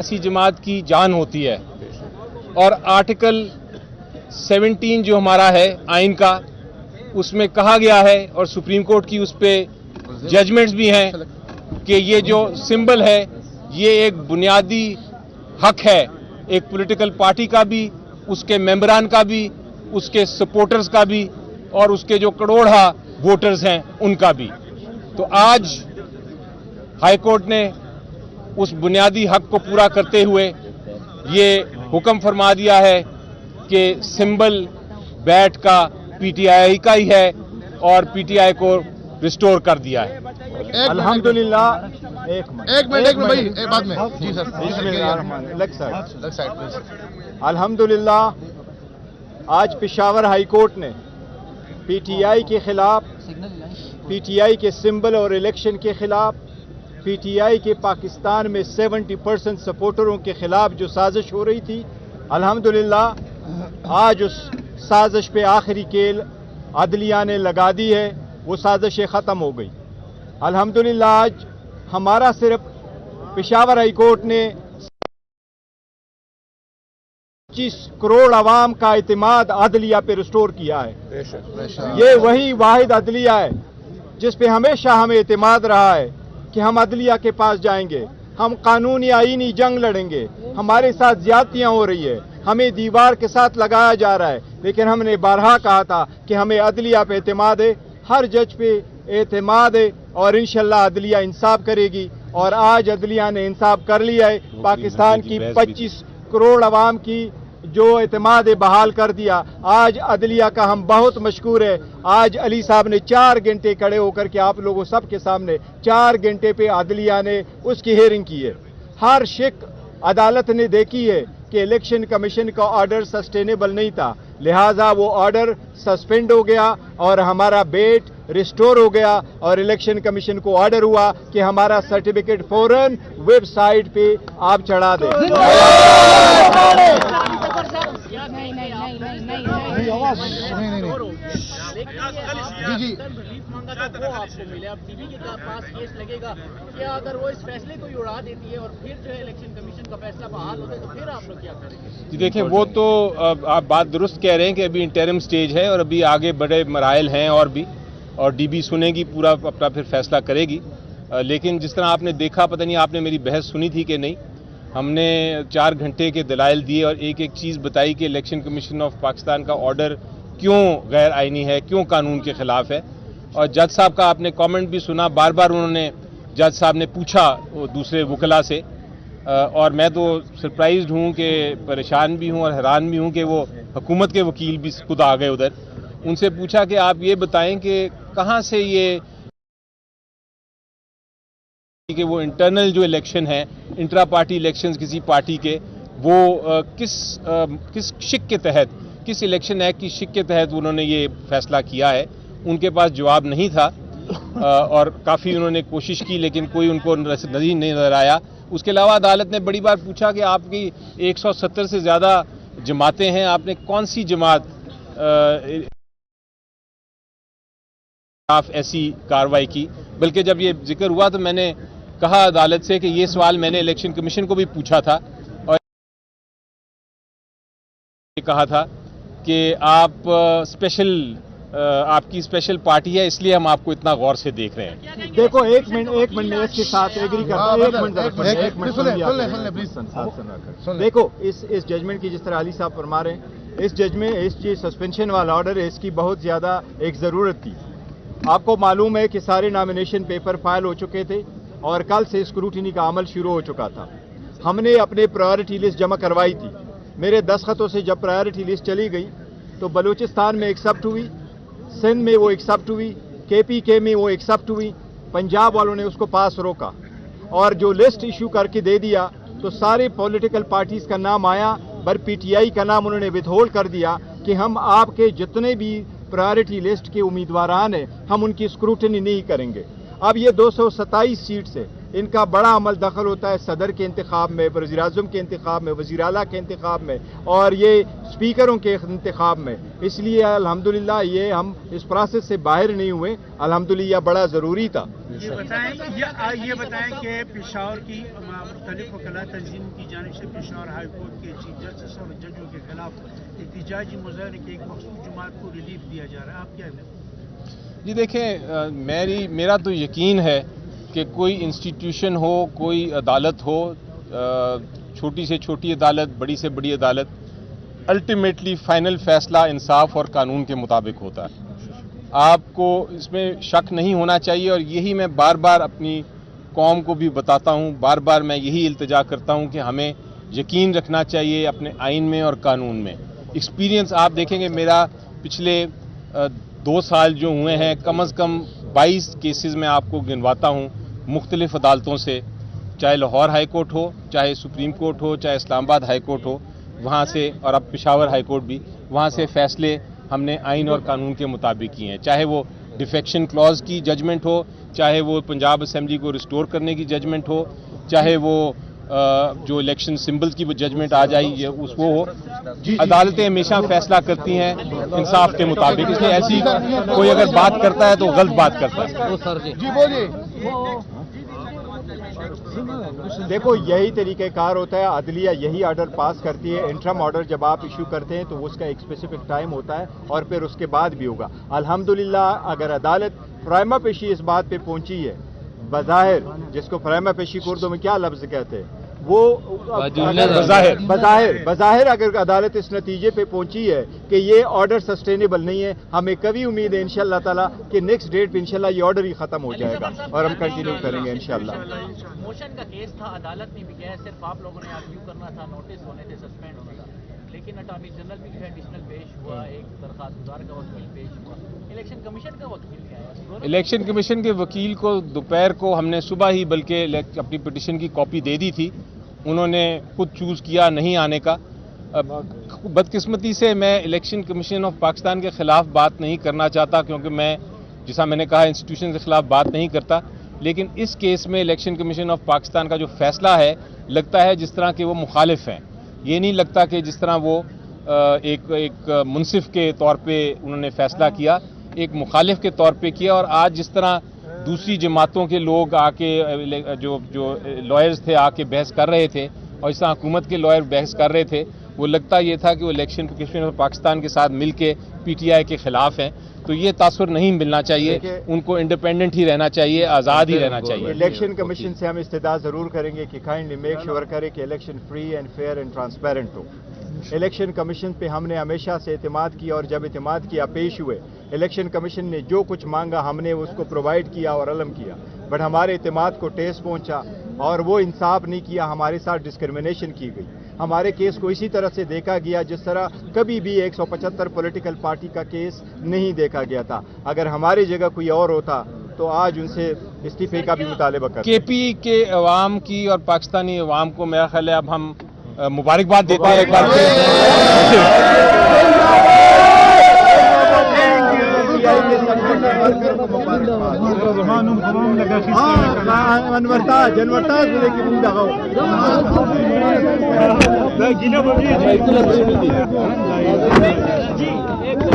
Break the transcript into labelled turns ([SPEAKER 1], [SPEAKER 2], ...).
[SPEAKER 1] सियासी जमात की जान होती है और आर्टिकल 17 जो हमारा है आइन का, उसमें कहा गया है और सुप्रीम कोर्ट की उस पर जजमेंट्स भी हैं कि ये जो सिंबल है ये एक बुनियादी हक है एक पॉलिटिकल पार्टी का भी, उसके मेंबरान का भी, उसके सपोर्टर्स का भी और उसके जो करोड़ा वोटर्स हैं उनका भी। तो आज हाई कोर्ट ने उस बुनियादी हक को पूरा करते हुए ये हुक्म फरमा दिया है कि सिंबल बैट का पीटीआई का ही है और पीटीआई को रिस्टोर कर दिया है।
[SPEAKER 2] अल्हम्दुलिल्लाह। एक मिनट भाई, बाद में जी सर। अल्हम्दुलिल्लाह आज पेशावर हाई कोर्ट ने पीटीआई के खिलाफ, पीटीआई के सिंबल और इलेक्शन के खिलाफ, पीटीआई के पाकिस्तान में 70% सपोर्टरों के खिलाफ जो साजिश हो रही थी, अल्हम्दुलिल्लाह आज उस साजिश पे आखिरी केल अदलिया ने लगा दी है, वो साजिशें ख़त्म हो गई। अल्हम्दुलिल्लाह आज हमारा सिर्फ पेशावर हाई कोर्ट ने 25 करोड़ आवाम का इत्मीनान अदलिया पे रिस्टोर किया है। ये वही वाहिद अदलिया है जिस पे हमेशा हमें इत्मीनान रहा है कि हम अदलिया के पास जाएंगे, हम कानूनी आईनी जंग लड़ेंगे, हमारे साथ ज्यादतियां हो रही है, हमें दीवार के साथ लगाया जा रहा है, लेकिन हमने बारहा कहा था कि हमें अदलिया पे एतमाद है, हर जज पे एतमाद है और इंशाल्लाह अदलिया इंसाफ करेगी। और आज अदलिया ने इंसाफ कर लिया है। पाकिस्तान की 25 करोड़ आवाम की जो एतमाद बहाल कर दिया। आज अदलिया का हम बहुत मशकूर है। आज अली साहब ने 4 घंटे खड़े होकर के आप लोगों सबके सामने 4 घंटे पे अदलिया ने उसकी हेयरिंग की है। हर शिक अदालत ने देखी है कि इलेक्शन कमीशन का ऑर्डर सस्टेनेबल नहीं था, लिहाजा वो ऑर्डर सस्पेंड हो गया और हमारा बेट रिस्टोर हो गया और इलेक्शन कमीशन को ऑर्डर हुआ कि हमारा सर्टिफिकेट फौरन वेबसाइट पे आप चढ़ा दें।
[SPEAKER 3] जी रिलीफ मांगा था वो आपको मिले, अब सीबी के पास केस लगेगा क्या? अगर वो इस फैसले को ही उड़ा देती है और फिर जो है इलेक्शन कमीशन का फैसला बहाल होता है तो फिर आप लोग क्या करेंगे?
[SPEAKER 1] जी देखिए, वो तो आप बात दुरुस्त कह रहे हैं कि अभी इंटरिम स्टेज है और अभी आगे बड़े मराइल हैं और डीबी सुनेगी, पूरा अपना फिर फैसला करेगी। लेकिन जिस तरह आपने देखा, पता नहीं आपने मेरी बहस सुनी थी कि नहीं, हमने 4 घंटे के दलाइल दिए और एक एक चीज़ बताई कि इलेक्शन कमीशन ऑफ पाकिस्तान का ऑर्डर क्यों गैर आइनी है, क्यों कानून के खिलाफ है। और जज साहब का आपने कमेंट भी सुना, बार बार उन्होंने जज साहब ने पूछा वो दूसरे वकला से, और मैं तो सरप्राइज्ड हूँ कि परेशान भी हूँ और हैरान भी हूँ कि वो हुकूमत के वकील भी खुद आ गए उधर। उनसे पूछा कि आप ये बताएं कि कहाँ से ये कि वो इंटरनल जो इलेक्शन है, इंट्रा पार्टी इलेक्शंस किसी पार्टी के, वो किस शिक के तहत, किस इलेक्शन एक्ट की शिक के तहत उन्होंने ये फैसला किया है। उनके पास जवाब नहीं था और काफ़ी उन्होंने कोशिश की लेकिन कोई उनको नहीं नजर आया। उसके अलावा अदालत ने बड़ी बार पूछा कि आपकी 170 से ज़्यादा जमातें हैं, आपने कौन सी जमात ऐसी कार्रवाई की। बल्कि जब ये जिक्र हुआ तो मैंने कहा अदालत से कि ये सवाल मैंने इलेक्शन कमीशन को भी पूछा था और कहा था कि आप आपकी स्पेशल पार्टी है, इसलिए हम आपको इतना गौर से देख रहे हैं।
[SPEAKER 2] देखो एक मिनट मैं इसके साथ एग्री करता हूं। एक मिनट देखो, इस जजमेंट की जिस तरह अली साहब फरमा रहे हैं, इस जजमेंट इस सस्पेंशन वाला ऑर्डर है, इसकी बहुत ज्यादा एक जरूरत थी। आपको मालूम है कि सारे नॉमिनेशन पेपर फाइल हो चुके थे और कल से स्क्रूटिनी का अमल शुरू हो चुका था। हमने अपने प्रायोरिटी लिस्ट जमा करवाई थी। मेरे दस्तखतों से जब प्रायोरिटी लिस्ट चली गई तो बलूचिस्तान में एक्सेप्ट हुई, सिंध में वो एक्सेप्ट हुई, KPK में वो एक्सेप्ट हुई, पंजाब वालों ने उसको पास रोका और जो लिस्ट इशू करके दे दिया तो सारे पॉलिटिकल पार्टीज का नाम आया, पर PTI का नाम उन्होंने विथहोल्ड कर दिया कि हम आपके जितने भी प्रायोरिटी लिस्ट के उम्मीदवारान हैं हम उनकी स्क्रूटनी नहीं करेंगे। अब ये 227 सीट से इनका बड़ा अमल दखल होता है सदर के इंतखाब में, वज़ीर आज़म के इंतखाब में, वज़ीर आला के इंतखाब में और ये स्पीकरों के इंतखाब में। इसलिए अल्हम्दुलिल्लाह ये हम इस प्रोसेस से बाहर नहीं हुए, अल्हम्दुलिल्लाह बड़ा ज़रूरी था।
[SPEAKER 4] ये बताएं कि पेशावर की मुख्तलिफ वकला तंजीम की जानिब से पेशावर हाई कोर्ट के चीफ जस्टिस और जजों के खिलाफ एहतजाजी मुजाहरे के एक मखसूस जमात को रिलीफ दिया जा रहा है, आप क्या कहते हैं?
[SPEAKER 1] जी देखें, मेरा तो यकीन है कि कोई इंस्टीट्यूशन हो, कोई अदालत हो, छोटी से छोटी अदालत, बड़ी से बड़ी अदालत, अल्टीमेटली फाइनल फैसला इंसाफ और कानून के मुताबिक होता है। आपको इसमें शक नहीं होना चाहिए और यही मैं बार बार अपनी कौम को भी बताता हूँ, बार बार मैं यही इल्तिजा करता हूँ कि हमें यकीन रखना चाहिए अपने आइन में और कानून में। एक्सपीरियंस आप देखेंगे, मेरा पिछले 2 साल जो हुए हैं, कम से कम 22 केसेस में आपको गिनवाता हूँ मुख्तलिफ अदालतों से, चाहे लाहौर हाई कोर्ट हो, चाहे सुप्रीम कोर्ट हो, चाहे इस्लामाबाद हाई कोर्ट हो, वहाँ से, और अब पेशावर हाई कोर्ट भी, वहाँ से फैसले हमने आइन और कानून के मुताबिक किए हैं। चाहे वो डिफेक्शन क्लॉज की जजमेंट हो, चाहे वो पंजाब असेंबली को रिस्टोर करने की जजमेंट हो, चाहे वो जो इलेक्शन सिंबल्स की वो जजमेंट आ जाए ये वो हो, अदालतें हमेशा फैसला करती हैं इंसाफ के मुताबिक। इसलिए ऐसी कोई अगर बात करता है तो गलत बात करता है।
[SPEAKER 2] जी बोलिए। देखो यही तरीक़ेकार होता है, अदलिया यही ऑर्डर पास करती है। इंटरम ऑर्डर जब आप इशू करते हैं तो उसका एक स्पेसिफिक टाइम होता है और फिर उसके बाद भी होगा। अल्हम्दुलिल्लाह अगर अदालत प्राइमा पेशी इस बात पे पहुंची है, बज़ाहिर, जिसको प्राइमा पेशी उर्दू में क्या लफ्ज़ कहते हैं, वो बज़ाहिर अगर अदालत इस नतीजे पे पहुंची है कि ये ऑर्डर सस्टेनेबल नहीं है, हमें कभी उम्मीद है इंशाअल्लाह ताला कि नेक्स्ट डेट पे इंशाअल्लाह ये ऑर्डर ही खत्म हो जाएगा और हम कंटिन्यू करेंगे इंशाअल्लाह।
[SPEAKER 3] मोशन का केस था, अदालत ने भी किया, सिर्फ आप लोगों ने आर्ग्यू करना था, नोटिस होने थे, सस्पेंड होना था, लेकिन अटॉर्नी जनरल भी एडिशनल पेश हुआ, एक दरखास्त गुजार का वकील पेश हुआ, इलेक्शन कमीशन का वकील क्या है?
[SPEAKER 1] इलेक्शन कमीशन के वकील को दोपहर को हमने सुबह ही बल्कि अपनी पिटीशन की कॉपी दे दी थी, उन्होंने खुद चूज़ किया नहीं आने का। बदकिस्मती से मैं इलेक्शन कमीशन ऑफ पाकिस्तान के ख़िलाफ़ बात नहीं करना चाहता, क्योंकि मैं, जैसा मैंने कहा, इंस्टीट्यूशन के ख़िलाफ़ बात नहीं करता, लेकिन इस केस में इलेक्शन कमीशन ऑफ पाकिस्तान का जो फ़ैसला है, लगता है जिस तरह के वो मुखालिफ हैं। ये नहीं लगता कि जिस तरह वो एक मुनसिफ के तौर पे उन्होंने फ़ैसला किया, एक मुखालिफ के तौर पे किया। और आज जिस तरह दूसरी जमातों के लोग आके जो लॉयर्स थे आके बहस कर रहे थे और इस तरह हुकूमत के लॉयर बहस कर रहे थे, वो लगता ये था कि वो इलेक्शन कमीशन ऑफ पाकिस्तान के साथ मिलके पीटीआई के खिलाफ हैं। तो ये तासुर नहीं मिलना चाहिए, उनको इंडिपेंडेंट ही रहना चाहिए, आज़ाद ही रहना चाहिए।
[SPEAKER 2] इलेक्शन कमीशन से हम इस्तदा ज़रूर करेंगे कि काइंडली मेक श्योर करे कि election free and fair and transparent हो। इलेक्शन कमीशन पे हमने हमेशा से एतमाद किया और जब एतमाद किया पेश हुए, इलेक्शन कमीशन ने जो कुछ मांगा हमने उसको प्रोवाइड किया और अलम किया, बट हमारे एतमाद को ठेस पहुंचा और वो इंसाफ नहीं किया, हमारे साथ डिस्क्रिमिनेशन की गई। हमारे केस को इसी तरह से देखा गया जिस तरह कभी भी 175 पॉलिटिकल पार्टी का केस नहीं देखा गया था। अगर हमारी जगह कोई और होता तो आज उनसे इस्तीफे का भी मुतालबा करते।
[SPEAKER 1] केपी के अवाम की और पाकिस्तानी अवाम को मेरा ख्याल है अब हम मुबारकबाद देते हैं एक बार फिर।
[SPEAKER 2] अनवरता